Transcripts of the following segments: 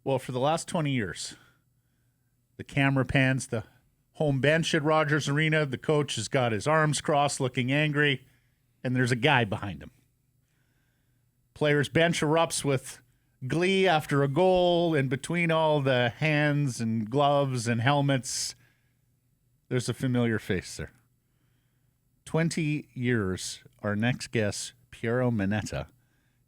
Well, for the last 20 years, the camera pans the home bench at Rogers Arena. The coach has got his arms crossed, looking angry, and there's a guy behind him. Players' bench erupts with glee after a goal, and between all the hands and gloves and helmets, there's a familiar face there. 20 years, our next guest, Piero Manetta,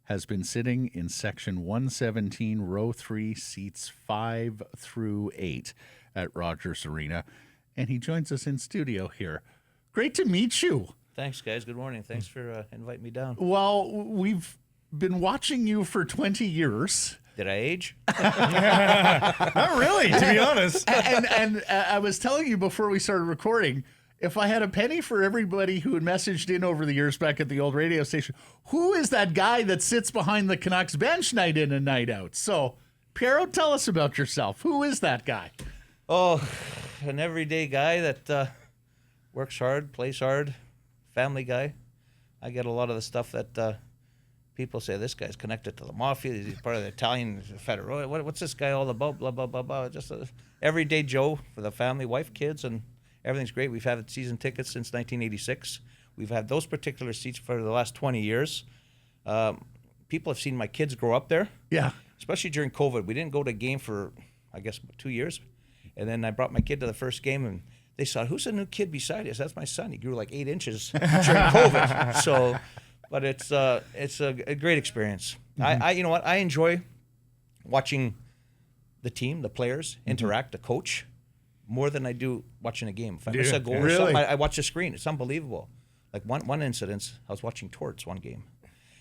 has been sitting in section 117, row 3, seats 5 through 8 at Rogers Arena, and he joins us in studio here. Great to meet you. Thanks, guys. Good morning. Thanks for inviting me down. Well, we've been watching you for 20 years. Did I age? Not really, to be honest. And I was telling you before we started recording, if I had a penny for everybody who had messaged in over the years back at the old radio station, who is that guy that sits behind the Canucks bench night in and night out? So, Piero, tell us about yourself. Who is that guy? Oh, an everyday guy that works hard, plays hard, family guy. I get a lot of the stuff that people say, this guy's connected to the mafia. He's part of the Italian Federal. What's this guy all about? Blah, blah, blah, blah. Just a everyday Joe for the family, wife, kids, and everything's great. We've had season tickets since 1986. We've had those particular seats for the last 20 years. People have seen my kids grow up there. Yeah. Especially during COVID. We didn't go to a game for, I guess, 2 years. And then I brought my kid to the first game, and they saw, who's the new kid beside us? That's my son. He grew like 8 inches during COVID. So, but it's a great experience. Mm-hmm. You know what? I enjoy watching the team, the players interact, the coach, more than I do watching a game. If I miss a goal or something, I watch the screen. It's unbelievable. Like one incident, I was watching Torts one game,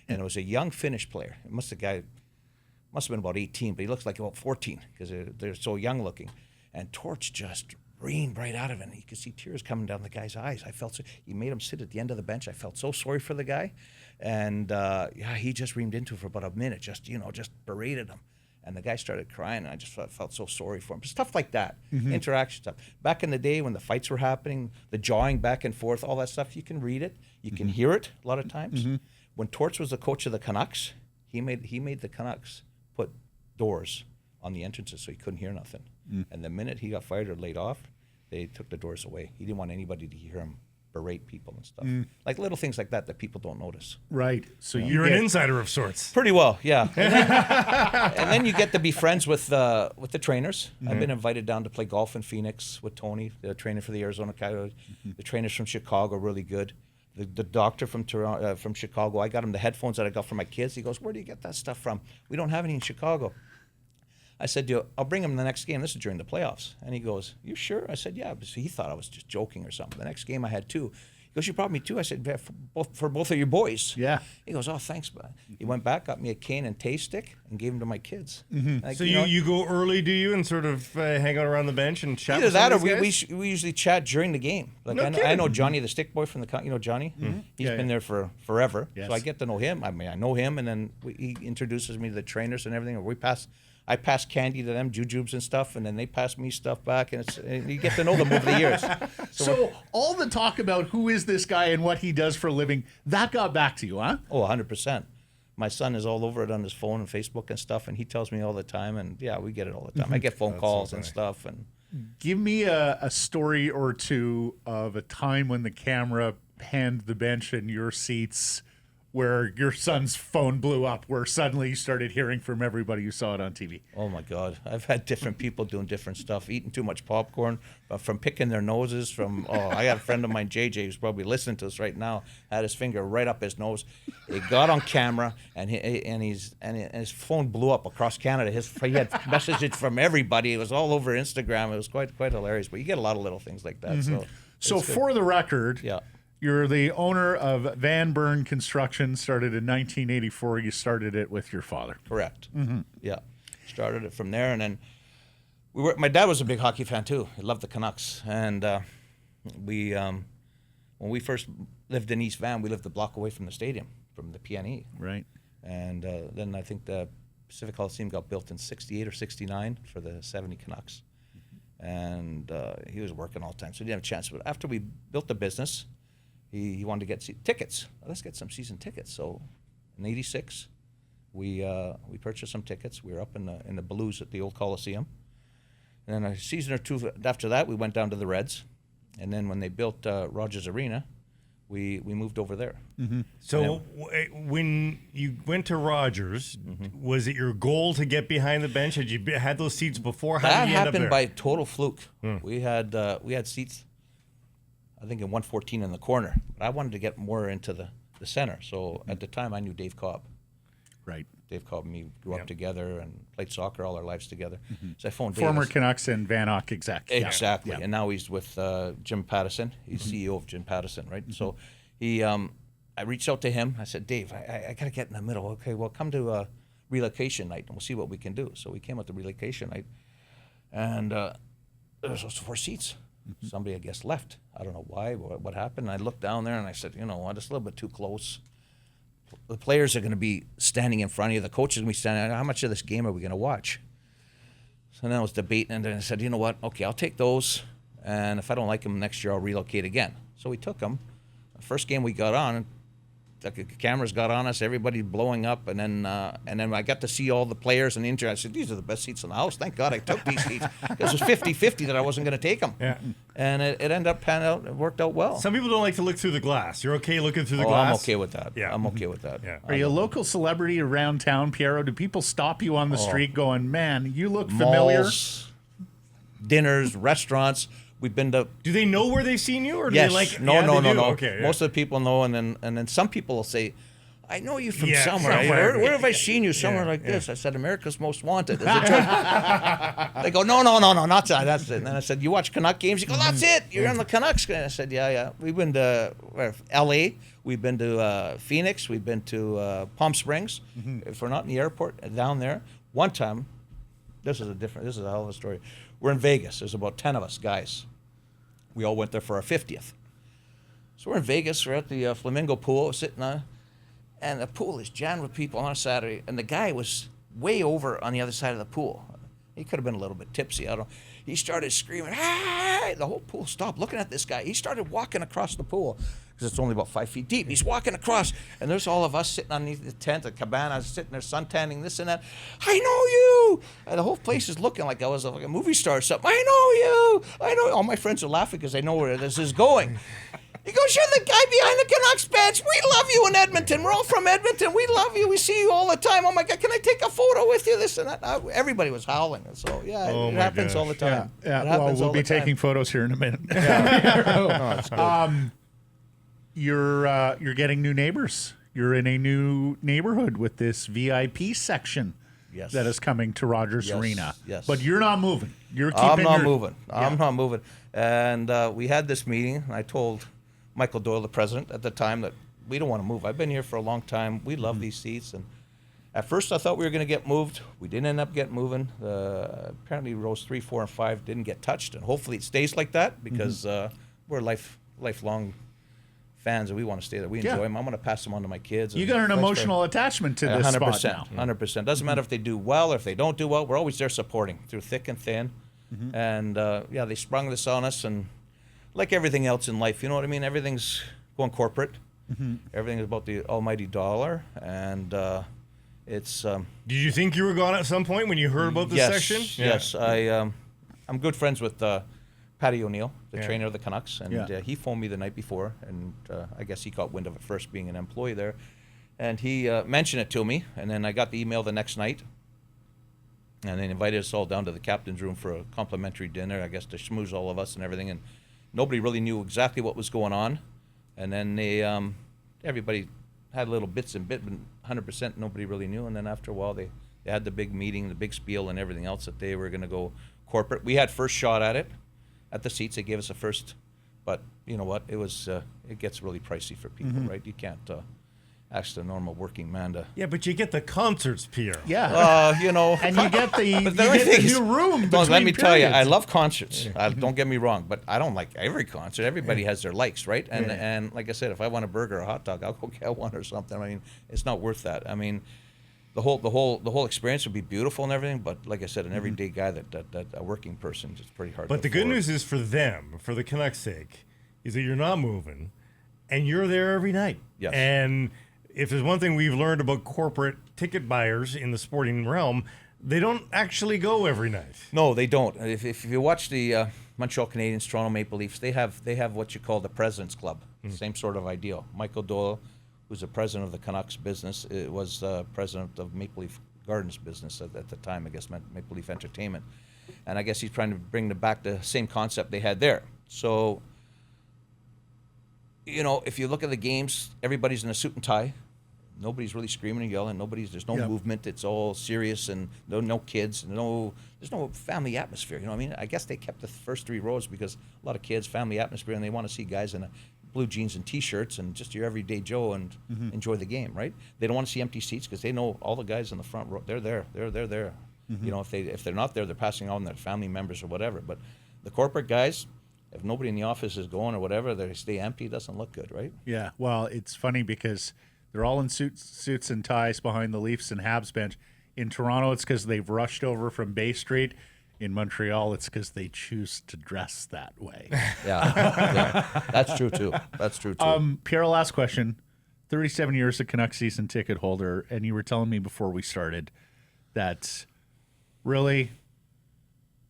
and it was a young Finnish player. It must have been about 18, but he looks like about 14 because they're so young looking. And Torts just rained right out of it. And you could see tears coming down the guy's eyes. He made him sit at the end of the bench. I felt so sorry for the guy. And he just reamed into it for about a minute, just berated him. And the guy started crying, and I just felt so sorry for him. Stuff like that, interaction stuff. Back in the day when the fights were happening, the jawing back and forth, all that stuff, you can read it. You can hear it a lot of times. When Torts was the coach of the Canucks, he made the Canucks put doors on the entrances so he couldn't hear nothing. And the minute he got fired or laid off, they took the doors away. He didn't want anybody to hear him berate people and stuff. Like little things like that people don't notice. Right. So you're an insider of sorts. Pretty well, yeah. And then you get to be friends with the trainers. I've been invited down to play golf in Phoenix with Tony, the trainer for the Arizona Coyotes. The trainers from Chicago are really good. The doctor from Toronto, from Chicago, I got him the headphones that I got for my kids. He goes, where do you get that stuff from? We don't have any in Chicago. I said, I'll bring him the next game. This is during the playoffs. And he goes, you sure? I said, yeah. So he thought I was just joking or something. The next game I had 2. He goes, you brought me 2? I said, for both of your boys. Yeah. He goes, oh, thanks, bud. He went back, got me a cane and taste stick, and gave them to my kids. Like, So you go early, do you, and sort of hang out around the bench and chat either with that or guys? we usually chat during the game. Like I know Johnny, the stick boy from the, Johnny? He's been there for forever. Yes. So I get to know him. I mean, I know him, and then he introduces me to the trainers and everything. Or I pass candy to them, jujubes and stuff, and then they pass me stuff back, and you get to know them over the years. So all the talk about who is this guy and what he does for a living, that got back to you, huh? Oh, 100%. My son is all over it on his phone and Facebook and stuff, and he tells me all the time, and yeah, we get it all the time. I get phone calls and stuff. And give me a story or two of a time when the camera panned the bench in your seats where your son's phone blew up, where suddenly you started hearing from everybody who saw it on TV. Oh, my God. I've had different people doing different stuff, eating too much popcorn, from picking their noses, I got a friend of mine, JJ, who's probably listening to us right now, had his finger right up his nose. He got on camera, and his phone blew up across Canada. He had messages from everybody. It was all over Instagram. It was quite hilarious. But you get a lot of little things like that. So for the record, yeah. You're the owner of Van Burn Construction, started in 1984. You started it with your father. Correct. Yeah. Started it from there, and then my dad was a big hockey fan too. He loved the Canucks, and when we first lived in East Van, we lived a block away from the stadium, from the PNE. Right. And then I think the Pacific Coliseum got built in 68 or 69 for the 70 Canucks. And he was working all the time, so he didn't have a chance. But after we built the business, he wanted to get tickets. Let's get some season tickets. So in '86, we purchased some tickets. We were up in the Blues at the old Coliseum. And then a season or two after that, we went down to the Reds. And then when they built Rogers Arena, we moved over there. So when you went to Rogers, was it your goal to get behind the bench? Had you had those seats before? How That did you end up happened there? by total fluke. We had seats, I think, in 114 in the corner. But I wanted to get more into the center. So at the time, I knew Dave Cobb. Right. Dave Cobb and me grew up together and played soccer all our lives together. So I phoned Former Dave. Canucks and Van Ock exec. Exactly. Yeah. And now he's with Jim Pattison. He's CEO of Jim Pattison, right? So he, I reached out to him. I said, Dave, I got to get in the middle. Okay, well, come to a relocation night and we'll see what we can do. So we came out to relocation night, and there was 4 seats. Somebody, I guess, left. I don't know why, what happened. And I looked down there and I said, you know what, it's a little bit too close. The players are going to be standing in front of you. The coaches are going to be standing. How much of this game are we going to watch? So then I was debating, and then I said, you know what? Okay, I'll take those, and if I don't like them next year, I'll relocate again. So we took them. The first game we got on, the cameras got on us, everybody blowing up, and then I got to see all the players and the injured. I said, these are the best seats in the house. Thank God I took these seats. It was 50-50 that I wasn't going to take them. Yeah. And it ended up panning out. It worked out well. Some people don't like to look through the glass. You're okay looking through the I'm glass? okay with that. Yeah. I'm okay with that. Yeah. Are you a local celebrity around town, Piero? Do people stop you on the street going, man, you look familiar? Malls, dinners, restaurants. We've been to. Do they know where they've seen you, or do Yes. they like? No. They do? No. Okay. Yeah. Most of the people know, and then some people will say, I know you from Yeah, somewhere. somewhere. Where have I seen you? Somewhere Yeah, like this. I said, America's Most Wanted. Is it true? They go, no, not that. That's it. And then I said, you watch Canuck games? You go, that's it. You're on the Canucks. And I said, yeah. We've been to L.A. We've been to Phoenix. We've been to Palm Springs. If we're not in the airport, down there. One time, this is a hell of a story. We're in Vegas. There's about 10 of us guys. We all went there for our 50th. So we're in Vegas. We're at the Flamingo pool, sitting on, and the pool is jammed with people on a Saturday. And the guy was way over on the other side of the pool. He could have been a little bit tipsy. I don't know. He started screaming, "Hey!" The whole pool stopped looking at this guy. He started walking across the pool because it's only about 5 feet deep. He's walking across, and there's all of us sitting underneath the tent, the cabana, sitting there suntanning, this and that. I know you! And the whole place is looking like I was like a movie star or something. I know you! I know you. All my friends are laughing because they know where this is going. He goes, you're the guy behind the Canucks bench. We love you in Edmonton. We're all from Edmonton. We love you. We see you all the time. Oh, my God, can I take a photo with you? This and that. Everybody was howling. So, yeah, Oh it my happens all the gosh. time. Yeah, It well, happens we'll all be the time. taking photos here in a minute. No, it's good. You're getting new neighbors. You're in a new neighborhood with this VIP section Yes. that is coming to Rogers Yes, Arena. yes. But you're not moving. You're keeping I'm not your- moving. I'm not moving. And we had this meeting, and I told Michael Doyle, the president, at the time that we don't want to move. I've been here for a long time. We love these seats. And at first I thought we were going to get moved. We didn't end up getting moving. Apparently rows 3, 4, and 5 didn't get touched. And hopefully it stays like that because we're lifelong fans and we want to stay there. We enjoy them. I'm going to pass them on to my kids. You and got an vice emotional attachment to this 100%, spot now. 100%. Doesn't matter if they do well or if they don't do well. We're always there supporting through thick and thin. And they sprung this on us, and like everything else in life, you know what I mean? Everything's going corporate. Everything is about the almighty dollar, and it's. Did you think you were gone at some point when you heard about this section? Yes, I'm good friends with Patty O'Neill, the Yeah. trainer of the Canucks, and Yeah. he phoned me the night before, and I guess he caught wind of it first, being an employee there, and he mentioned it to me, and then I got the email the next night, and they invited us all down to the captain's room for a complimentary dinner, I guess to schmooze all of us and everything, and nobody really knew exactly what was going on, and then they everybody had little bits and bits, but 100% nobody really knew, and then after a while they had the big meeting, the big spiel and everything else that they were going to go corporate. We had first shot at it, at the seats. They gave us a first, but you know what? It was it gets really pricey for people, right? You can't ask the normal working man to. Yeah, but you get the concerts, Pierre. Yeah. You know, And you get the, you But get only the thing is- new room. Don't, let between me tell you, I periods. love concerts. Don't get me wrong, but I don't like every concert. Everybody has their likes, right? And like I said, if I want a burger or a hot dog, I'll go get one or something. I mean, it's not worth that. I mean, the whole experience would be beautiful and everything, but like I said, an everyday guy that a working person, it's pretty hard. But to the good afford. news is for them, for the Canucks' sake, is that you're not moving, and you're there every night. Yes. And if there's one thing we've learned about corporate ticket buyers in the sporting realm, they don't actually go every night. No, they don't. If you watch the Montreal Canadiens, Toronto Maple Leafs, they have what you call the President's Club. Same sort of ideal. Michael Doyle, who's the president of the Canucks business, was president of Maple Leaf Gardens business at the time, I guess, Maple Leaf Entertainment. And I guess he's trying to bring back the same concept they had there. So, you know, if you look at the games, everybody's in a suit and tie. Nobody's really screaming and yelling. There's no movement. It's all serious, and no kids. There's no family atmosphere. You know what I mean? I guess they kept the first 3 rows because a lot of kids, family atmosphere, and they want to see guys in blue jeans and T-shirts and just your everyday Joe and enjoy the game, right? They don't want to see empty seats because they know all the guys in the front row. They're there. They're there. You know, if they're not there, they're passing on their family members or whatever. But the corporate guys, if nobody in the office is going or whatever, they stay empty. It doesn't look good, right? Yeah. Well, it's funny because they're all in suits and ties behind the Leafs and Habs bench. In Toronto, it's because they've rushed over from Bay Street. In Montreal, it's because they choose to dress that way. Yeah, that's true too. Piero, last question. 37 years a Canucks season ticket holder, and you were telling me before we started that really,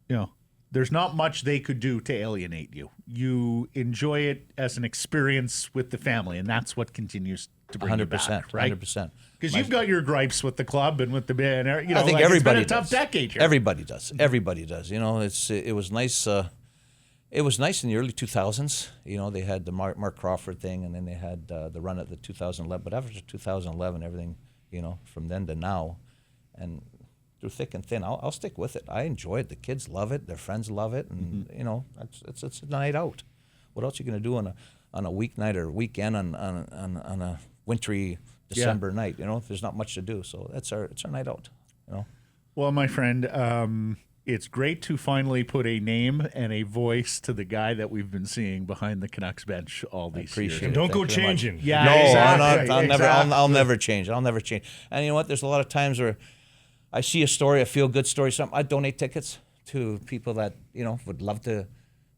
you know, there's not much they could do to alienate you. You enjoy it as an experience with the family, and that's what continues to bring you back, right? 100%. Because you've got your gripes with the club and with the band. You know, I think like everybody it's been a tough decade here. Everybody does. You know, it was nice. It was nice in the early 2000s. You know, they had the Mark Crawford thing, and then they had the run at the 2011. But after 2011, everything, you know, from then to now, and through thick and thin, I'll stick with it. I enjoy it. The kids love it. Their friends love it, and you know, it's a night out. What else are you going to do on a weeknight or weekend on a wintry December night? You know, there's not much to do, so it's our night out. You know. Well, my friend, it's great to finally put a name and a voice to the guy that we've been seeing behind the Canucks bench all these years. And don't go changing. Yeah, no, exactly. I'll never change. I'll never change. And you know what? There's a lot of times where I see a story, a feel-good story, something. I donate tickets to people that, you know, would love to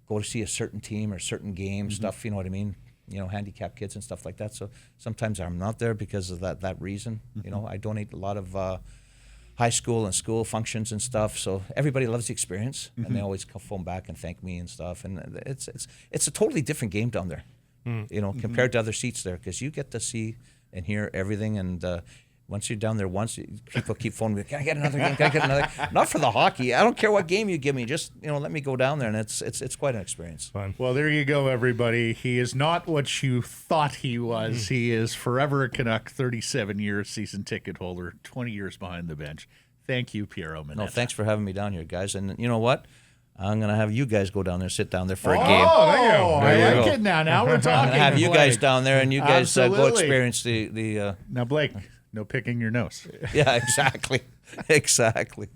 go to see a certain team or certain game stuff. You know what I mean? You know, handicapped kids and stuff like that. So sometimes I'm not there because of that reason. You know, I donate a lot of high school and school functions and stuff. So everybody loves the experience, and they always phone back and thank me and stuff. And it's a totally different game down there, you know, compared to other seats there, because you get to see and hear everything. And once you're down there, people keep phoning me, can I get another game? Can I get another? Not for the hockey. I don't care what game you give me. Just, you know, let me go down there, and it's quite an experience. Fun. Well, there you go, everybody. He is not what you thought he was. He is forever a Canuck, 37 years season ticket holder, 20 years behind the bench. Thank you, Piero Manetta. No, thanks for having me down here, guys. And you know what? I'm going to have you guys go down there, sit down there for a game. Oh, thank you. There I you like go. it now. Now we're I'm talking. going to have you Blake. guys down there, and you guys go Absolutely. experience the Now, Blake, no picking your nose. yeah, exactly. Exactly.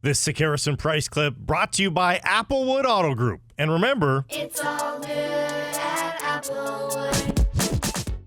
This Sekeres and Price clip brought to you by Applewood Auto Group. And remember, It's all good at Applewood.